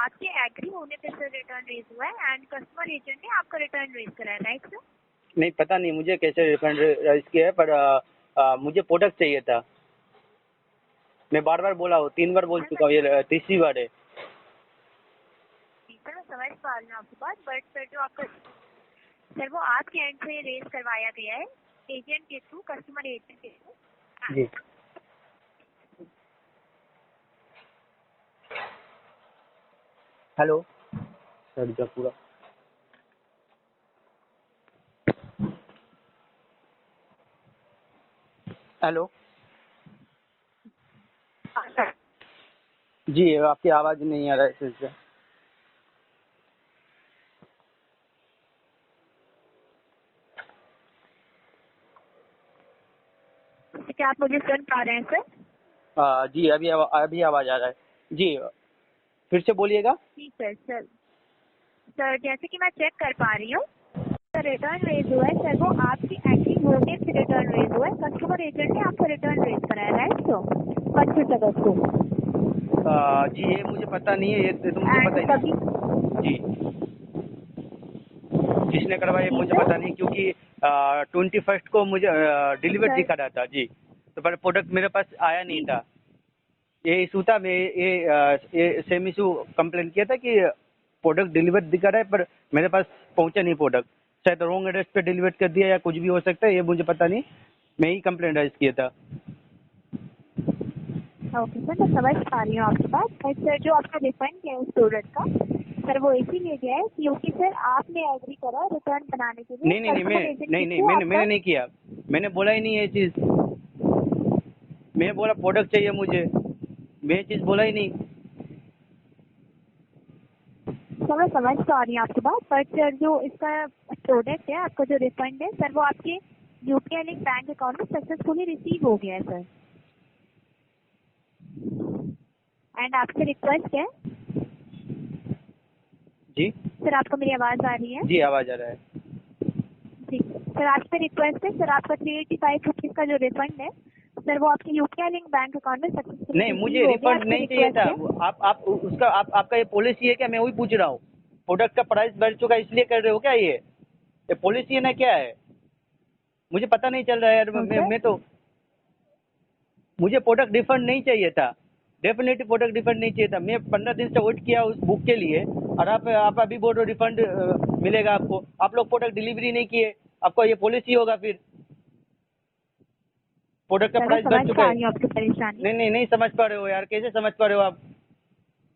आपके एग्री होने पे सर रिटर्न रेज हुआ है एंड कस्टमर एजेंट ने आपका रिटर्न रेज करा है, राइट सर? नहीं, पता नहीं मुझे कैसे रिफंड राइज किया है, पर मुझे प्रोडक्ट चाहिए था। मैं बार बार बोला हूँ, 3 बार बोल चुका हूँ, ये तीसरी बार है। सर मैं समझ पा रही हूँ आपकी बात, बट सर जो आपका सर वो आपके एंड से रेज करवाया गया है एजेंट के थ्रू, कस्टमर एजेंट के थ्रू। जी। हेलो सर, जा पूरा हेलो जी, आपकी आवाज़ नहीं आ रहा है फिर से। क्या आप मुझे सुन पा रहे हैं सर? जी, अभी आवाज़ आ रहा है जी, फिर से बोलिएगा। जी सर। सर जैसे कि मैं चेक कर पा रही हूँ, सर रिटर्न रेज हुआ है सर, वो आपकी एग्री होने से रिटर्न रेज हुआ है, कस्टमर एजेंट ने आपको रिटर्न रेज कराया, राइट सर? 25 अगस्त को। जी, ये मुझे पता नहीं है, ये तो मुझे पता ही नहीं जी, किसने करवाया मुझे पता नहीं, क्योंकि 21 को मुझे डिलीवर दिखा रहा था जी, तो पर प्रोडक्ट मेरे पास आया नहीं था। ये इशू था, मैं ये सेम इशू कंप्लेन किया था कि प्रोडक्ट डिलीवर दिखा रहा है पर मेरे पास पहुंचा नहीं प्रोडक्ट, शायद रॉन्ग एड्रेस पे डिलीवर कर दिया या कुछ भी हो सकता है, ये मुझे पता नहीं। मैं ही कंप्लेन राइज किया था। ओके सर, मैं समझ पा रही हूँ आपकी बात, बट सर जो आपका रिफंड है उस प्रोडक्ट का, सर वो इसीलिए गया है क्योंकि सर आपने एग्री करा रिटर्न बनाने के लिए। मैंने नहीं किया, मैंने बोला ही नहीं ये चीज़। मैं बोला प्रोडक्ट चाहिए मुझे, मैं ये चीज़ बोला ही नहीं। सर मैं समझ पा रही हूँ आपकी बात, बट सर जो इसका प्रोडक्ट है, आपका जो रिफंड है सर, वो आपके यूपीआई लिंक बैंक अकाउंट में सक्सेसफुली रिसीव हो गया है सर। एंड आपसे रिक्वेस्ट है जी सर, आपको मेरी आवाज़ आ रही है? जी, आवाज़ आ रहा है जी सर, आपसे रिक्वेस्ट है सर, आपका 385 रुपीज़ का जो रिफंड है सर, वो आपके यूपीआई लिंक बैंक अकाउंट में सक्सेसफुली नहीं, मुझे रिफंड नहीं चाहिए था। आप उसका आपका ये पॉलिसी है क्या? मैं वही पूछ रहा हूँ। प्रोडक्ट का प्राइस बढ़ चुका है इसलिए कर रहे हो क्या? ये पॉलिसी है ना, क्या है? मुझे पता नहीं चल रहा है यार। मैं तो, मुझे प्रोडक्ट रिफंड नहीं चाहिए था, डेफिनेटली प्रोडक्ट रिफंड नहीं चाहिए था। मैं 15 दिन से वेट किया उस बुक के लिए, और आप अभी बोल रहे हो रिफंड मिलेगा आपको। आप लोग प्रोडक्ट डिलीवरी नहीं किए, आपका ये पॉलिसी होगा फिर। प्रोडक्ट का प्राइस बढ़ चुका है। आपकी परेशानी नहीं समझ पा रहे हो यार, कैसे समझ पा रहे हो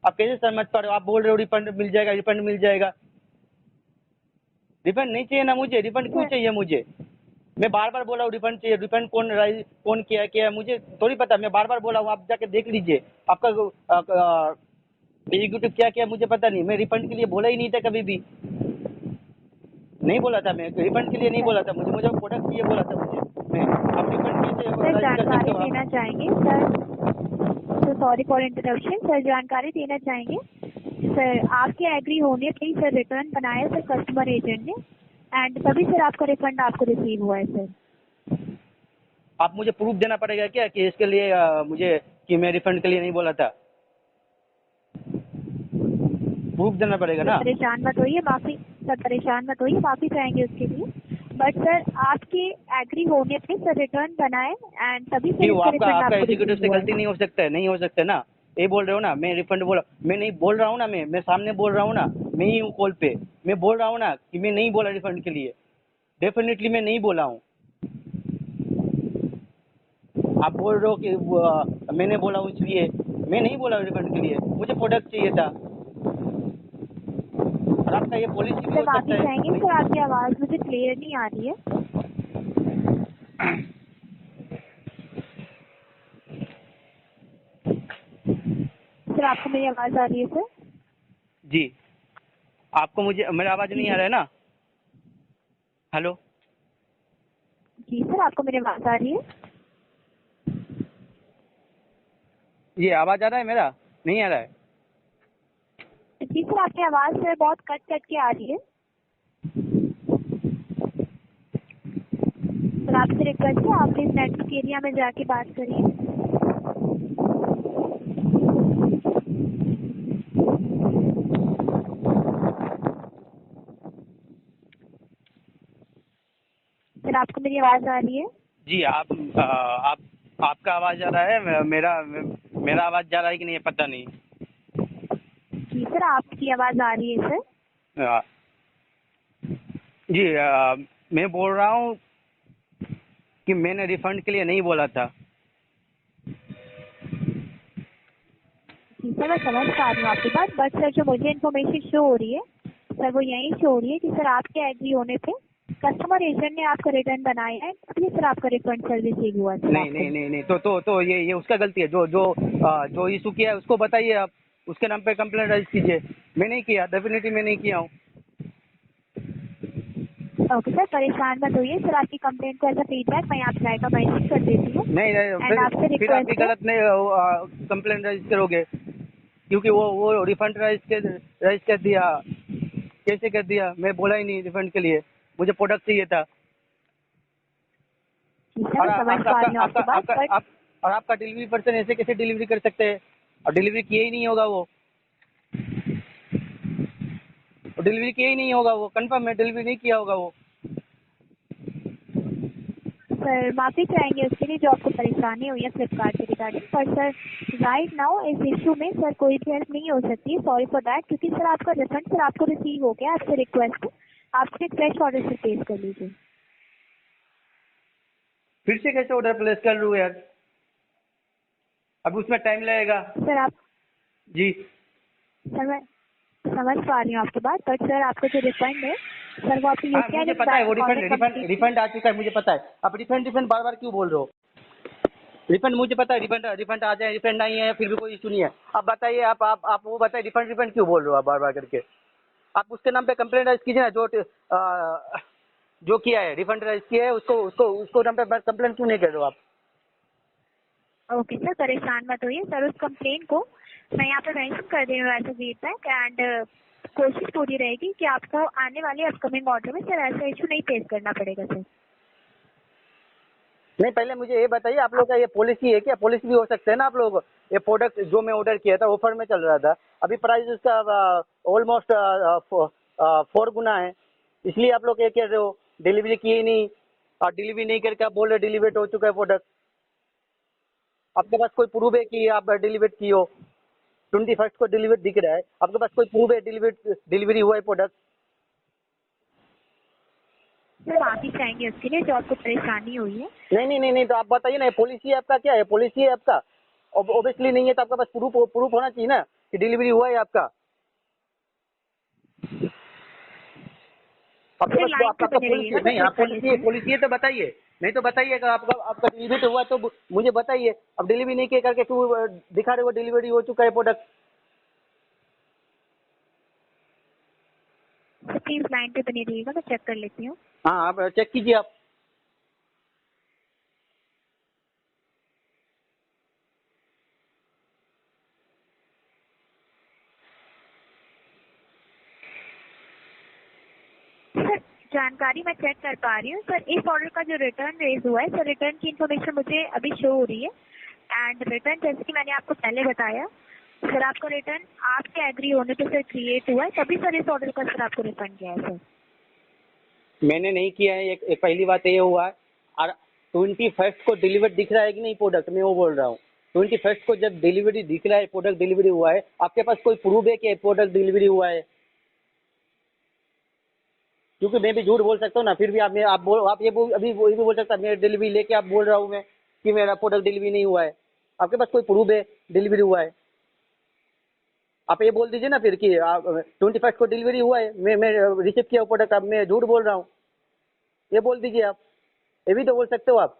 आप कैसे समझ पा रहे हो? आप बोल रहे हो रिफंड मिल जाएगा, रिफंड मिल जाएगा। रिफंड नहीं चाहिए ना मुझे, रिफंड क्यों चाहिए मुझे? मैं बार बार बोला हूँ रिफंड चाहिए। रिफंड कौन किया है मुझे थोड़ी पता। मैं बार बार बोला हूँ, आप जाके देख लीजिए आपका एग्जीक्यूटिव क्या किया मुझे पता नहीं। मैं रिफंड के लिए बोला ही नहीं था, कभी भी नहीं बोला था। मैं रिफंड के लिए नहीं बोला था, मुझे प्रोडक्ट चाहिए बोला था मुझे। आप रिफंड कैसे जानकारी देना चाहेंगे sir? Sorry for interruption sir, जानकारी देना चाहेंगे सर, आपके एग्री होने पे ही सर रिटर्न बनाया सर कस्टमर एजेंट ने, एंड तभी सर आपका रिफंड आपको रिसीव हुआ है सर। आप मुझे प्रूफ देना पड़ेगा क्या कि इसके लिए मुझे कि मैं रिफंड के लिए नहीं बोला था? प्रूफ देना पड़ेगा ना। परेशान मत होइए, माफी चाहेंगे उसके लिए, बट सर आपके एग्री होने पे सर रिटर्न बनाए एंड तभी सर इसका रिफंड आपका आपको एग्जीक्यूटिव से रिसीव हुआ गलती है। नहीं हो सकता है? नहीं हो सकता ना, ये बोल रहे हो ना। मैं रिफंड बोला, मैं नहीं बोल रहा हूँ ना, मैं सामने बोल रहा हूँ ना, मैं ही हूँ कॉल पे। मैं बोल रहा हूँ ना कि मैं नहीं बोला रिफंड के लिए, डेफिनेटली मैं नहीं बोला हूँ। आप बोल रहे हो कि मैंने बोला हूँ, इसलिए मैं नहीं बोला रिफंड के लिए। मुझे प्रोडक्ट चाहिए था, और आपका ये पॉलिसी भी हो सकता माफी है। चाहेंगे सर, आपकी आवाज मुझे क्लियर नहीं आ रही है। सर आपको मेरी आवाज आ रही है सर? जी, आपको मेरा आवाज नहीं आ रहा है ना? हेलो जी सर, आपको मेरी आवाज आ रही है? ये आवाज आ रहा है मेरा? नहीं आ रहा है? जी सर, आपकी आवाज सर बहुत कट कट के आ रही है सर। आपसे रिक्वेस्ट है, आप इस नेटवर्क एरिया में जाके बात करिए। आपको मेरी आवाज आ रही है? जी आप आपका आवाज आ रहा है, मेरा आवाज जा रहा है कि नहीं पता नहीं। जी सर, आपकी आवाज आ रही है सर। आ, जी मैं बोल रहा हूँ कि मैंने रिफंड के लिए नहीं बोला था। जी सर, मैं समझ पा रही हूँ आपकी बात, बट सर जो मुझे इन्फॉर्मेशन शो हो रही है सर वो यही शो हो रही है कि सर आपके एग्री होने पे कस्टमर एजेंट ने आपका रिटर्न बनाया है, तभी सर आपका रिफंड सर रिसीव हुआ सर। नहीं नहीं नहीं नहीं, तो ये उसका गलती है। जो इशू किया है उसको बताइए, आप उसके नाम पे कंप्लेंट रजिस्टर कीजिए। मैं नहीं किया, डेफिनेटली मैं नहीं किया हूँ। ओके सर, परेशान मत होइए सर, आपकी कंप्लेंट को एज अ फीडबैक मैं यहाँ पे का मेंशन कर देती हूँ। नहीं नहीं, एंड आपसे फिर आप भी रिक्वेस्ट है। गलत नहीं कंप्लेंट रजिस्टर करोगे, क्योंकि वो रिफंड रजिस्टर कर दिया। कैसे कर दिया? मैं बोला ही नहीं रिफंड के लिए, मुझे प्रोडक्ट चाहिए था। जी सर, और मैं समझ पा रही हूँ आपकी बात, बट और आपका डिलीवरी पर्सन ऐसे कैसे डिलीवरी कर सकते हैं? और डिलीवरी किया ही नहीं होगा वो, कंफर्म है, डिलीवरी नहीं किया होगा वो। सर माफी चाहेंगे उसके लिए जो आपको परेशानी हुई है फ्लिपकार्ट के रिगार्डिंग, पर सर राइट नाउ इस इशू में सर कोई भी हेल्प नहीं हो सकती। सॉरी फॉर दैट, क्योंकि सर आपका रिफंड सर आपको रिसीव हो गया। आपसे रिक्वेस्ट है आप एक फ्रेश ऑर्डर से प्लेस कर लीजिए। फिर से कैसे ऑर्डर प्लेस कर लूँ यार? अब उसमें टाइम लगेगा। सर आप जी सर मैं समझ पा रही हूँ आपकी बात, बट सर आपका जो रिफंड है सर वो आपकी हाँ, यूपीआई मुझे लिंक पता है वो बैंक ऑर्डर कंप्लीट। रिफंड आ चुका है, मुझे पता है। अब रिफंड बार बार क्यों बोल रहे हो? रिफंड मुझे पता है, रिफंड आ जाए, रिफंड नहीं है फिर भी कोई इशू नहीं है। अब बताइए, आप वो बताइए, रिफंड क्यों बोल रहे हो आप बार बार करके? आप उसके नाम पे कंप्लेंट राइज कीजिए ना, जो किया है, रिफंड राइज किया है, उसको नाम पे कंप्लेंट क्यों नहीं कर रहे हो आप? ओके सर, परेशान मत होइए सर, उस कंप्लेन को मैं यहाँ पे मेंशन कर दे रही हूँ एज अ फीडबैक। एंड कोशिश पूरी रहेगी कि आपको आने वाले अपकमिंग ऑर्डर में सर ऐसा इशू नहीं फेस करना पड़ेगा सर। नहीं, पहले मुझे ये बताइए, आप लोग का ये पॉलिसी है क्या? पॉलिसी भी हो सकता है ना आप लोग। ये प्रोडक्ट जो मैं ऑर्डर किया था ऑफर में चल रहा था, अभी प्राइस उसका ऑलमोस्ट 4 गुना है, इसलिए आप लोग ये कह रहे हो डिलीवरी की ही नहीं, और डिलीवरी नहीं करके आप बोल रहे डिलीवर्ड हो चुका है प्रोडक्ट। आपके पास कोई प्रूफ है कि आप डिलीवर्ड की हो? 21 को डिलीवर्ड दिख रहा है, आपके पास कोई प्रूफ है डिलीवरी हुआ है प्रोडक्ट? सर माफी चाहेंगे उसके लिए जो आपको परेशानी हुई है। नहीं नहीं नहीं नहीं, तो आप बताइए ना, पॉलिसी आपका क्या है? पॉलिसी है आपका? ऑब्वियसली नहीं है, तो आपके पास प्रूफ होना चाहिए ना कि डिलीवरी हुआ है आपका। आपके सर पास लाइन पे आपका बने पॉलिसी रहिएगा, है? मैं नहीं, चेक आप कर लेती हूँ। पॉलिसी है तो बताइए। नहीं तो बताइए, अगर आपका आपका डिलीवरी हुआ तो मुझे बताइए। अब डिलीवरी नहीं किया करके क्यों दिखा रहे हो डिलीवरी हो चुका है प्रोडक्ट? सर प्लीज लाइन पे बने रहिएगा, मैं चेक कर लेती हूँ। हाँ, आप चेक कीजिए आप। सर जानकारी मैं चेक कर पा रही हूँ सर, इस ऑर्डर का जो रिटर्न रेज हुआ है सर, रिटर्न की इन्फॉर्मेशन मुझे अभी शो हो रही है। एंड रिटर्न जैसे कि मैंने आपको पहले बताया सर, आपका रिटर्न आपके एग्री होने पे सर क्रिएट हुआ है, तभी सर इस ऑर्डर का सर आपको रिफंड गया है सर। मैंने नहीं किया है, एक पहली बात ये हुआ है। और 21 को डिलीवर दिख रहा है कि नहीं प्रोडक्ट, मैं वो बोल रहा हूँ। 21 को जब डिलीवरी दिख रहा है, प्रोडक्ट डिलीवरी हुआ है, आपके पास कोई प्रूफ है कि प्रोडक्ट डिलीवरी हुआ है? क्योंकि मैं भी झूठ बोल सकता हूँ ना, फिर भी आप ये भी बोल सकता है, मेरे डिलीवरी लेके आप बोल रहा हूँ मैं कि मेरा प्रोडक्ट डिलीवरी नहीं हुआ है। आपके पास कोई प्रूफ है डिलीवरी हुआ है? आप ये बोल दीजिए ना फिर कि 21 को डिलीवरी हुआ है, मैं रिसीव किया प्रोडक्ट, अब मैं झूठ बोल रहा हूँ, ये बोल दीजिए आप। ये भी तो बोल सकते हो आप,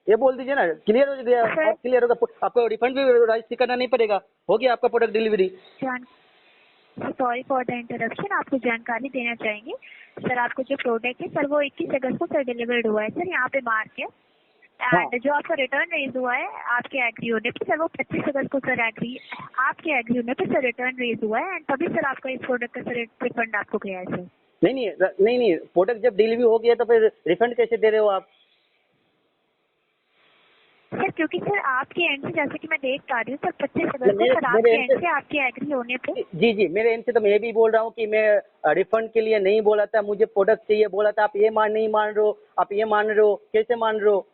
ये बोल दीजिए ना, क्लियर हो गया। सर आप क्लियर होगा, आपको रिफंड भी राइस करना नहीं पड़ेगा, हो गया आपका प्रोडक्ट डिलीवरी। जान सॉरी फॉर द इंटरप्शन, आपको जानकारी देना चाहेंगे सर, आपको जो प्रोडक्ट है सर वो 21 अगस्त को सर डिलीवर्ड हुआ है सर, यहाँ पे मार्क है। हाँ, एंड जो आपका रिटर्न रेज हुआ है आपके एग्री होने पे सर, वो 25 अगस्त को सर आपके एग्री होने पे सर रिटर्न रेज हुआ है, एंड तभी सर आपका इस प्रोडक्ट का सर रिफंड आपको गया है सर। नहीं नहीं नहीं नहीं, प्रोडक्ट जब डिलीवरी हो गया तो फिर रिफंड कैसे दे रहे हो आप? सर क्योंकि सर आपके एंड से जैसे कि मैं देख पा रही हूँ सर 25 अगस्त को मेरे सर मेरे आपके एंड एंड से आपके एग्री होने पे जी जी, मेरे एंड से तो मैं भी बोल रहा हूँ कि मैं रिफंड के लिए नहीं बोला था, मुझे प्रोडक्ट चाहिए बोला था। आप ये नहीं मान रहे हो, आप ये मान रहे हो, कैसे मान रहे हो?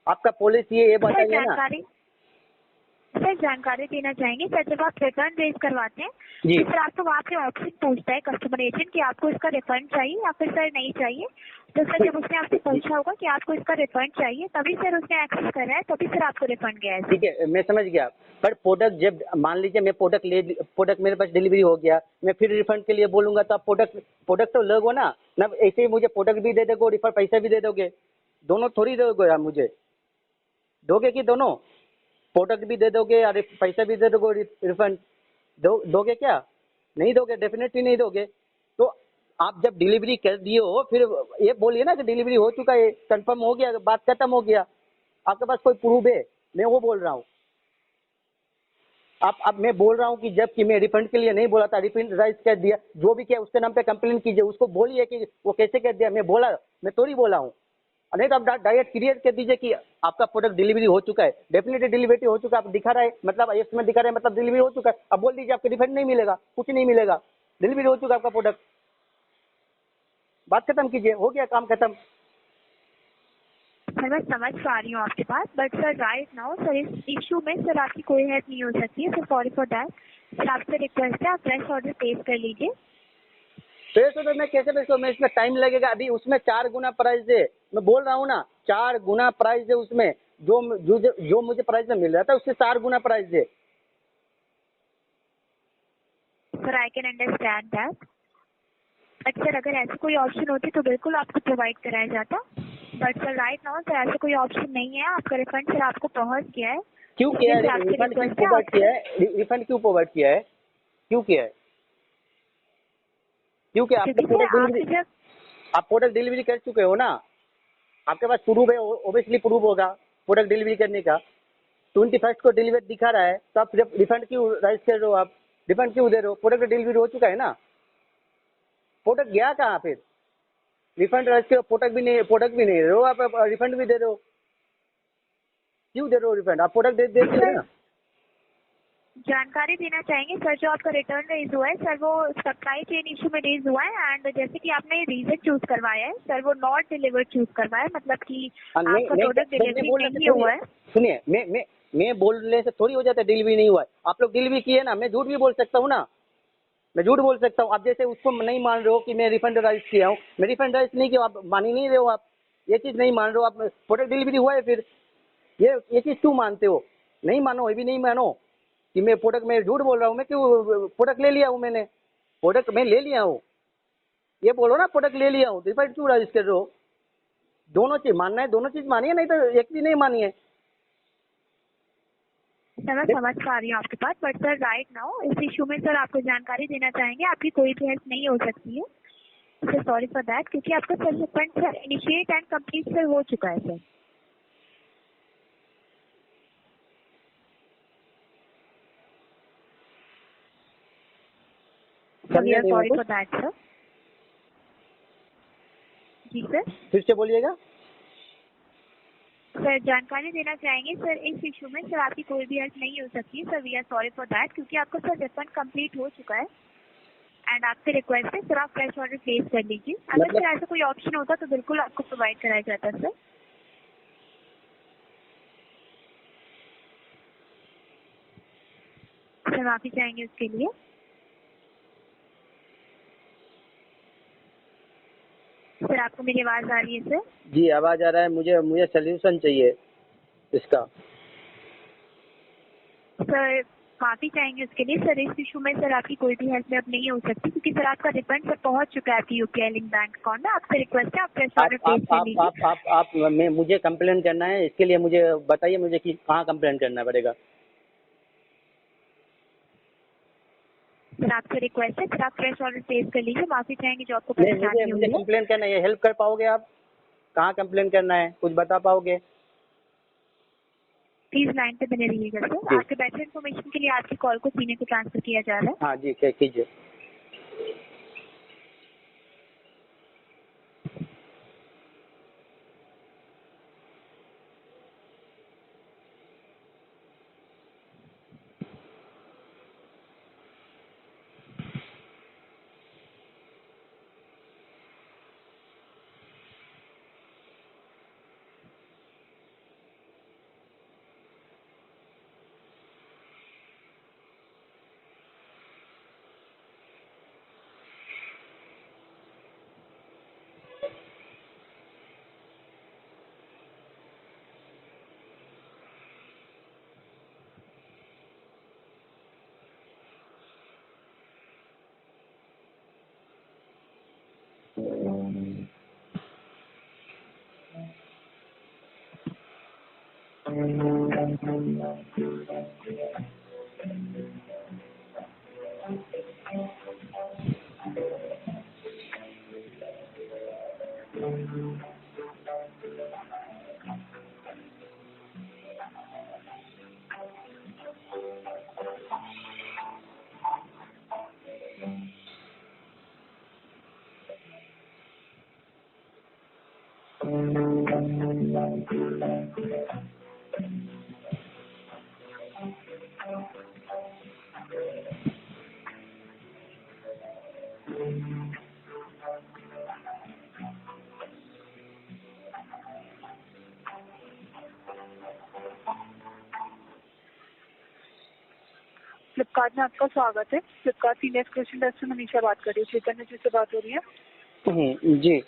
आपका पॉलिसी है ये सर बताइए ना। जानकारी देना चाहेंगे सर, जब आप रिटर्न रेज करवाते हैं जी तो सर आपको वहाँ पे ऑप्शन पूछता है कस्टमर एजेंट कि आपको इसका रिफंड चाहिए या फिर सर नहीं चाहिए। तो सर जब उसने आपसे पूछा होगा कि आपको इसका रिफंड चाहिए तभी सर उसने एक्सेस करा है, तभी सर आपको रिफंड गया है सर। ठीक है, मैं समझ गया। पर प्रोडक्ट जब मान लीजिए मैं प्रोडक्ट मेरे पास डिलीवरी हो गया, मैं फिर रिफंड के लिए बोलूंगा तो आप प्रोडक्ट तो लगो ना ना। ऐसे ही मुझे प्रोडक्ट भी दे दोगे, रिफंड पैसे भी दे दोगे, दोनों थोड़ी दोगे आप मुझे? दोगे कि दोनों? प्रोडक्ट भी दे दोगे और पैसा भी दे दोगे, रिफंड दोगे क्या? नहीं दोगे, डेफिनेटली नहीं दोगे। तो आप जब डिलीवरी कर दिए हो फिर ये बोलिए ना कि डिलीवरी हो चुका है, कंफर्म हो गया, बात खत्म हो गया। आपके पास कोई प्रूफ है? मैं वो बोल रहा हूँ। आप अब मैं बोल रहा हूँ कि जब कि मैं रिफंड के लिए नहीं बोला था, रिफंड राइज कर दिया, जो भी किया उसके नाम पे कंप्लेन कीजिए, उसको बोलिए कि वो कैसे कर दिया। मैं थोड़ी बोला हूँ। नहीं तो आप डायरेक्ट क्लियर कर दीजिए कि आपका प्रोडक्ट डिलीवरी हो चुका है, डेफिनेटली डिलीवरी हो चुका है। आप दिखा रहा है मतलब इसमें दिखा रहा है मतलब डिलीवरी हो चुका है। अब बोल दीजिए आपको रिफंड नहीं मिलेगा, कुछ नहीं मिलेगा, डिलीवरी हो चुका है आपका प्रोडक्ट। बात खत्म कीजिए, हो गया काम खत्म। सर मैं समझ पा रही हूँ आपकी बात, but sir right now sir इस इशू में सर आपकी कोई हेल्प नहीं हो सकती है। Sir sorry for that. Sir आपसे रिक्वेस्ट है आप फ्रेश ऑर्डर प्लेस कर लीजिए। तो मैं कैसे बेचूँ? मैं इसमें टाइम लगेगा, अभी उसमें 4 गुना प्राइस है। मैं बोल रहा हूँ ना, 4 गुना प्राइस है उसमें। जो मुझे प्राइस में मिल रहा था उससे 4 गुना प्राइस है। Sir I can understand that, but sir अगर ऐसी कोई ऑप्शन होती तो बिल्कुल आपको प्रोवाइड कराया जाता। But sir right now sir ऐसा कोई ऑप्शन नहीं है। आपका रिफंड सर आपको पहुंच गया है, क्यों किया इसलिए है? सर आपकी रिफंड क्यों रिक्वेस्ट है प्रोवाइड किया आपसे। है? रिफंड क्यों प्रोवाइड किया है? क्यों किया है? क्योंकि आपने क्योंकि सर आपने जब आप प्रोडक्ट डिलीवरी कर चुके हो ना। आपके पास प्रूफ है, ओबियसली प्रूफ होगा प्रोडक्ट डिलीवरी करने का। 21 को डिलीवरी दिखा रहा है तो आप रिफंड क्यों राइज कर रहे हो? आप रिफंड क्यों दे रहे हो? प्रोडक्ट डिलीवरी हो चुका है ना। प्रोडक्ट गया कहाँ फिर? रिफंड राइज के प्रोडक्ट भी नहीं दे रहे हो आप, रिफंड भी दे रहे हो। क्यों दे रहे हो रिफंड? आप प्रोडक्ट देते सर ना। जानकारी देना चाहेंगे सर, जो आपका रिटर्न रेज हुआ है सर वो सप्लाई चेन इशू में रेज हुआ है। एंड जैसे कि आपने रीजन चूज करवाया है सर, वो नॉट डिलीवर चूज करवाया है, मतलब कि आपका प्रोडक्ट मैं डिलीवरी बोलने से नहीं थोड़ी, हुआ है। सुनिए, मैं बोलने से थोड़ी हो जाता है डिलीवरी नहीं हुआ है। आप लोग डिलीवरी किए ना, मैं झूठ भी बोल सकता हूँ ना। मैं झूठ बोल सकता हूँ। आप जैसे उसको नहीं मान रहे हो कि मैं रिफंड राइज किया हूँ, मैं रिफंड राइज नहीं किया, आप मान ही नहीं रहे हो। आप ये चीज़ नहीं मान रहे हो, आप प्रोडक्ट डिलीवरी हुआ है फिर ये चीज़ क्यों मानते हो? नहीं मानो, ये भी नहीं मानो कि मैं झूठ बोल रहा हूँ। मैं क्यों प्रोडक्ट ले लिया हूँ, मैंने प्रोडक्ट मैं ले लिया हूँ। ये बोलो ना प्रोडक्ट ले लिया हूँ, रिफंड क्यों राइज कर रहे हो? दोनों चीज़ मानना है, दोनों चीज़ मानिए, नहीं तो एक भी नहीं मानिए। सर मैं समझ पा रही हूँ आपकी बात, बट सर राइट नाउ इस इशू में सर आपको जानकारी देना चाहेंगे आपकी कोई भी हेल्प नहीं हो सकती है। सर सॉरी फॉर दैट, क्योंकि आपका sir refund sir initiate and complete sir हो चुका है सर। वी समझे आर नहीं मैं सॉरी कुछ? For that sir. जी सर। फिर से बोलिएगा। सर जानकारी देना चाहेंगे सर इस इशू में सर आपकी कोई भी हेल्प नहीं हो सकती है। Sir we are sorry for that, क्योंकि आपका सर रिफंड कंप्लीट हो चुका है। एंड आपसे रिक्वेस्ट है सर आप फ्रेश ऑर्डर प्लेस कर लीजिए। अगर मतलब सर ऐसा कोई ऑप्शन होता तो बिल्कुल आपको प्रोवाइड कराया जाता सर। सर माफी चाहेंगे उसके लिए। सर आपको मेरी आवाज आ रही है सर? जी आवाज़ आ रहा है, मुझे सोल्यूशन चाहिए इसका। सर माफी चाहेंगे उसके लिए। सर इस इशू में सर आपकी कोई भी हेल्प अब नहीं हो सकती, क्योंकि सर आपका रिफंड सर पहुंच चुका है आपकी यूपीआई लिंक बैंक अकाउंट में। आपसे रिक्वेस्ट है आप फ्रेश ऑर्डर प्लेस कर लीजिए। आप मैं मुझे कंप्लेन करना है, इसके लिए मुझे बताइए मुझे कि कहाँ कंप्लेन करना पड़ेगा। सर आपसे रिक्वेस्ट है सर आप फ्रेश ऑर्डर प्लेस कर लीजिए। माफी चाहेंगे जो आपको नहीं, परेशानी मुझे हुई है। कंप्लेन करना है, ये हेल्प कर पाओगे आप? कहाँ कंप्लेन करना है, कुछ बता पाओगे? प्लीज लाइन पे बने रहिएगा सर। जी आपके बेटर इन्फॉर्मेशन के लिए आपकी कॉल को सीने को ट्रांसफर किया जा रहा है। हाँ जी, कीजिए। फ्लिपकार्ट में आपका स्वागत है। फ्लिपकार्ट सीनियर क्वेश्चन डेस्क से मनीषा बात कर रही हूँ। चेतन जी से बात हो रही है। जी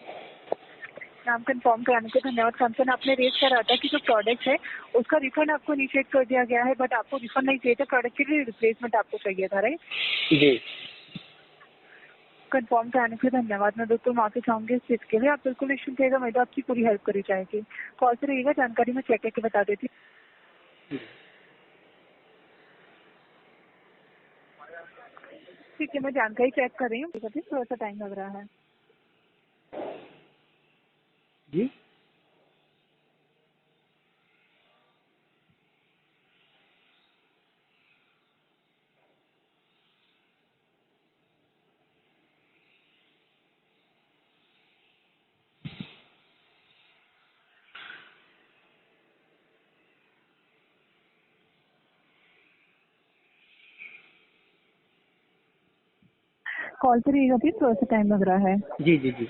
नाम कंफर्म कराने के धन्यवाद। कंसर्न आपने रेज करा था कि जो प्रोडक्ट है उसका रिफंड आपको इनिशिएट कर दिया गया है, बट आपको रिफंड नहीं चाहिए था, प्रोडक्ट के लिए रिप्लेसमेंट आपको चाहिए था, राइट? जी कंफर्म कराने के लिए धन्यवाद। मैं बिल्कुल माफी चाहूंगी इस चीज के लिए। आप बिल्कुल निश्चिंत रहेगा, मैं तो आपकी पूरी हेल्प करी जाएगी। कॉल से रहिएगा, जानकारी मैं चेक करके बता देती हूँ। ठीक है, मैं जानकारी चेक कर रही हूँ। थोड़ा सा टाइम लग रहा है। जी कॉल से रहिएगा, फिर थोड़ा सा टाइम लग रहा है। जी जी जी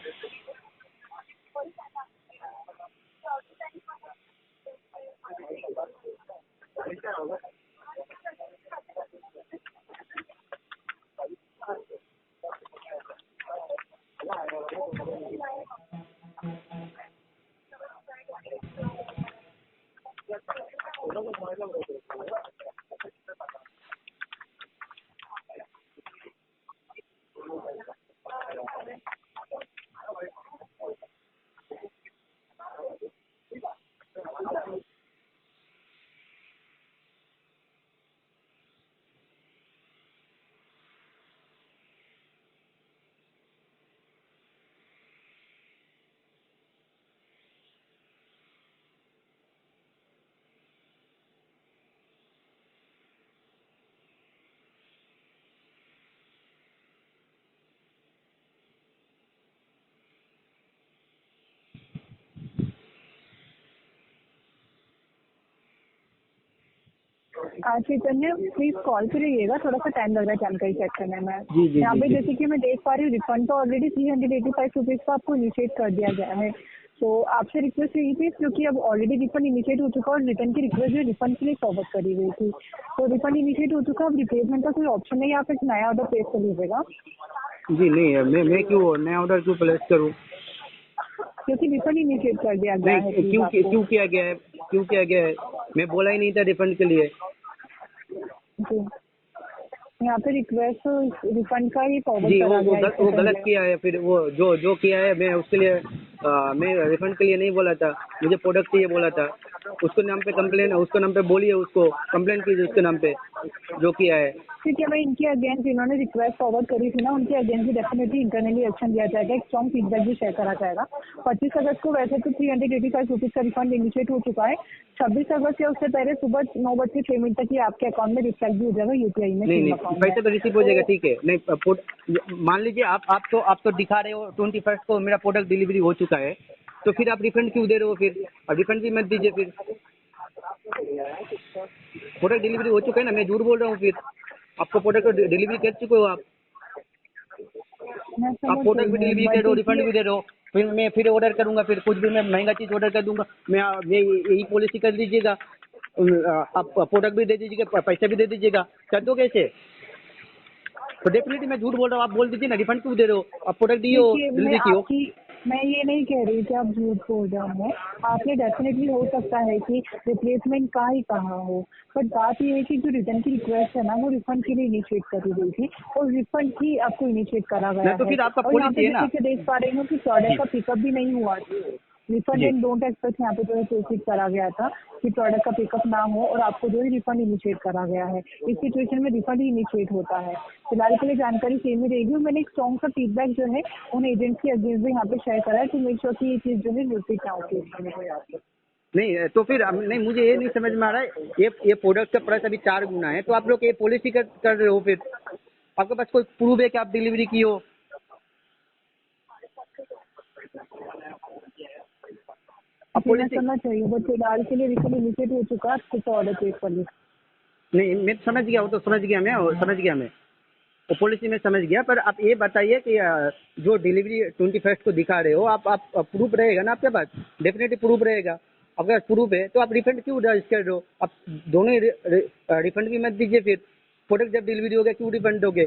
चैतन्य प्लीज कॉल पे रहिएगा, थोड़ा सा टाइम लग रहा है जानकारी चेक करने में। जी यहाँ पे जी जैसे कि मैं देख पा रही हूँ, रिफंड तो ऑलरेडी 385 रुपीज का आपको इनिशिएट कर दिया गया है। तो आपसे रिक्वेस्ट यही थी, क्योंकि अब ऑलरेडी रिफंड इनिशिएट हो चुका और रिटर्न की रिक्वेस्ट जो रिफंड के लिए फॉरवर्ड करी हुई थी, तो रिफंड इनिशिएट हो चुका। अब रिप्लेसमेंट का कोई ऑप्शन नहीं है, आप एक नया ऑर्डर प्लेस कर लीजिएगा। जी नहीं, मैं क्यों नया ऑर्डर क्यों प्लेस करूँ? क्योंकि रिफंड इनिशिएट कर दिया गया है। नहीं, क्यों किया गया है? क्यों किया गया है? मैं बोला ही नहीं था रिफंड के लिए। जी, यहाँ पे रिक्वेस्ट रिफंड का ही फॉरवर्ड जी करा गया है। वो गलत किया है। फिर वो जो किया है, मैं उसके लिए मैं रिफंड के लिए नहीं बोला था, मुझे प्रोडक्ट चाहिए बोला था। उसके नाम पे कंप्लेन, उसके नाम पे बोलिए, उसको कंप्लेन कीजिए उसके नाम पे जो किया है। ठीक है, मैं इनके अगेंस्ट जिन्होंने रिक्वेस्ट फॉरवर्ड करी थी ना, उनके अगेंस्ट भी डेफिनेटली इंटरनली एक्शन लिया जाएगा। एक स्ट्रॉन्ग फीडबैक भी शेयर करा जाएगा। 25 अगस्त को वैसे तो 385 रुपीज का रिफंड इनिशिएट हो चुका है। 26 अगस्त या उससे पहले सुबह 9:06 तक ही आपके अकाउंट में रिफ्लेक्ट भी हो जाएगा यूपीआई में। नहीं पैसे तो रिसीव हो जाएगा, ठीक है। नहीं, मान लीजिए आप तो दिखा रहे हो 21 को मेरा प्रोडक्ट डिलीवरी हो चुका है, तो फिर आप रिफंड क्यों दे रहे हो? फिर और रिफंड भी मत दीजिए। फिर प्रोडक्ट डिलीवरी हो चुका है ना, मैं झूठ बोल रहा हूँ? फिर आपको प्रोडक्ट डिलीवरी कर चुके हो आप प्रोडक्ट भी डिलीवरी दे रहे हो, रिफंड भी दे रहे हो। फिर ऑर्डर करूंगा, फिर कुछ भी मैं महंगा चीज ऑर्डर कर दूंगा। मैं यही पॉलिसी कर दीजिएगा, आप प्रोडक्ट भी दे दीजिएगा, पैसे भी दे दीजिएगा। कर दो कैसे? तो डेफिनेटली मैं झूठ बोल रहा हूँ। आप बोल दीजिए ना, रिफंड क्यों दे रहे हो? आप प्रोडक्ट दिए हो, डिलीवरी की हो। मैं ये नहीं कह रही कि आप झूठ बोल रहे हैं। आपने डेफिनेटली हो सकता है कि रिप्लेसमेंट का ही कहा हो, बट बात ये है कि जो रिटर्न की रिक्वेस्ट है ना, वो रिफंड के लिए इनिशिएट करी गई थी और रिफंड ही आपको इनिशिएट करा गया है। तो फिर आपका और यहाँ पॉलिसी पे है ना। जैसे कि देख पा रही हूँ कि प्रोडक्ट का पिकअप भी नहीं हुआ। रिफंड एंड डोंट एक्सपेक्ट यहाँ पे जो है प्रोसीड करा गया था कि प्रोडक्ट का पिकअप ना हो और आपको जो है रिफंड इनिशिएट करा गया है। इस सिचुएशन में रिफंड ही इनिशिएट होता है। फिलहाल के लिए जानकारी सेम ही रहेगी और मैंने एक स्ट्रॉन्ग सा फीडबैक जो है उन एजेंट्स के अगेंस्ट भी यहाँ पे शेयर करा है टू मेक श्योर कि ये चीज जो है रिपीट ना हो। नहीं तो फिर नहीं, मुझे ये नहीं समझ में आ रहा है, ये प्रोडक्ट का प्राइस अभी 4 गुना है, तो आप लोग ये पॉलिसी कर रहे हो, फिर आपके पास कोई प्रूफ है कि आप डिलीवरी की हो? अब पॉलिसी करना चाहिए बट फिलहाल के लिए रिफंड इनिशिएट हो चुका है। कुछ ऑर्डर प्लेस कर लीजिए। नहीं, मैं समझ गया, वो तो समझ गया मैं वो पॉलिसी में समझ गया, पर आप ये बताइए कि जो डिलीवरी 21st को दिखा रहे हो आप प्रूफ रहेगा ना आपके पास? डेफिनेटली प्रूफ रहेगा। अगर प्रूफ है तो आप रिफंड क्यों कर रहे हो? आप दोनों ही रिफंड भी मत दीजिए, फिर प्रोडक्ट जब डिलीवरी हो गया क्यों रिफंड दोगे?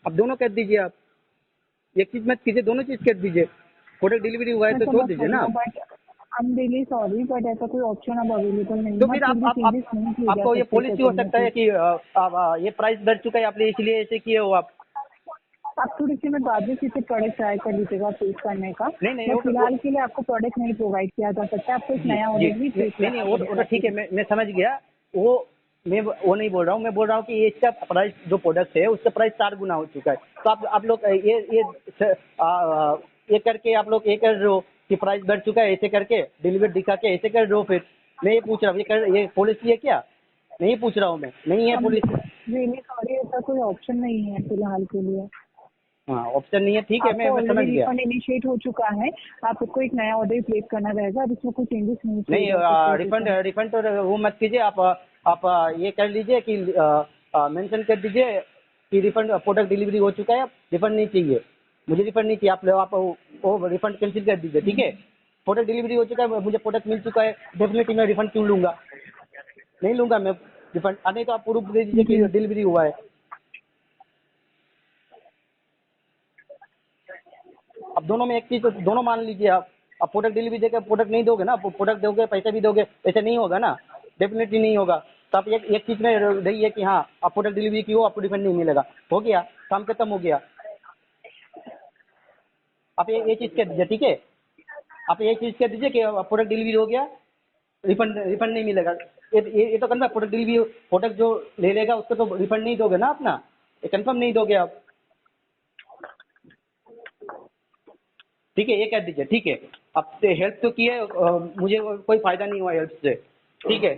आप दोनों कर दीजिए, आप एक चीज मत कीजिए, दोनों चीज कर दीजिए। प्रोडक्ट डिलीवरी हुआ है तो छोड़ दीजिए ना। I'm really sorry, but ऐसा कोई ऑप्शन अब अवेलेबल नहीं है। तो फिर आपको ये पॉलिसी हो सकता है कि ये प्राइस बढ़ चुका है आपने इसलिए ऐसे किए हो आप थोड़ी सी मैं बाद में किसी प्रोडक्ट ट्राई कर लीजिएगा फेस करने का। नहीं, फिलहाल के लिए आपको प्रोडक्ट नहीं प्रोवाइड किया जा सकता। आपको एक नया ऑर्डर भी नहीं, वो तो ठीक है, मैं समझ गया। मैं वो नहीं बोल रहा हूँ, मैं बोल रहा हूँ कि ये इसका प्राइस जो प्रोडक्ट है उसका प्राइस 4 गुना हो चुका है। तो आप लोग ये करके आप लोग ये कर रहे हो कि प्राइस बढ़ चुका है, ऐसे करके डिलीवरी दिखा के ऐसे कर रहे हो। फिर मैं ये पूछ रहा हूँ, ये पॉलिसी है क्या? नहीं पूछ रहा हूँ मैं, नहीं है पॉलिसी। रियली सॉरी, ऐसा कोई ऑप्शन नहीं है फिलहाल के लिए। हाँ, ऑप्शन नहीं है, ठीक है, मैं समझ गया। रिफंड इनिशिएट हो चुका है, आपको एक नया ऑर्डर प्लेस करना रहेगा। अब इसमें कोई चेंजेस नहीं रिफंड तो वो मत कीजिए। आप ये कर लीजिए कि मेंशन कर दीजिए कि रिफंड प्रोडक्ट डिलीवरी हो चुका है, रिफंड नहीं चाहिए, मुझे रिफंड नहीं चाहिए। आप वो रिफंड कैंसिल कर दीजिए, ठीक है? प्रोडक्ट डिलीवरी हो चुका है, मुझे प्रोडक्ट मिल चुका है, डेफिनेटली मैं रिफंड क्यों लूंगा? नहीं लूंगा मैं रिफंड। नहीं तो आप प्रूफ दे दीजिए कि डिलीवरी हुआ है। अब दोनों में एक चीज, दोनों मान लीजिए। आप प्रोडक्ट डिलीवरी देकर प्रोडक्ट नहीं दोगे ना, प्रोडक्ट दोगे पैसे भी दोगे, ऐसे नहीं होगा ना, डेफिनेटली नहीं होगा। तो आप एक चीज में रहिए कि हाँ आप प्रोडक्ट डिलीवरी की हो, आपको रिफंड नहीं मिलेगा, हो गया, काम खत्म हो गया। आप ये चीज कह दीजिए, ठीक है? आप ये चीज कह दीजिए कि प्रोडक्ट डिलीवरी हो गया, रिफंड नहीं मिलेगा। ये तो कंफर्म, प्रोडक्ट डिलीवरी प्रोडक्ट जो ले लेगा उसको तो रिफंड नहीं दोगे ना अपना, ये कंफर्म नहीं दोगे आप, ठीक है? ये कह दीजिए, ठीक है? आपसे हेल्प तो की है, मुझे कोई फायदा नहीं हुआ हेल्प से, ठीक है?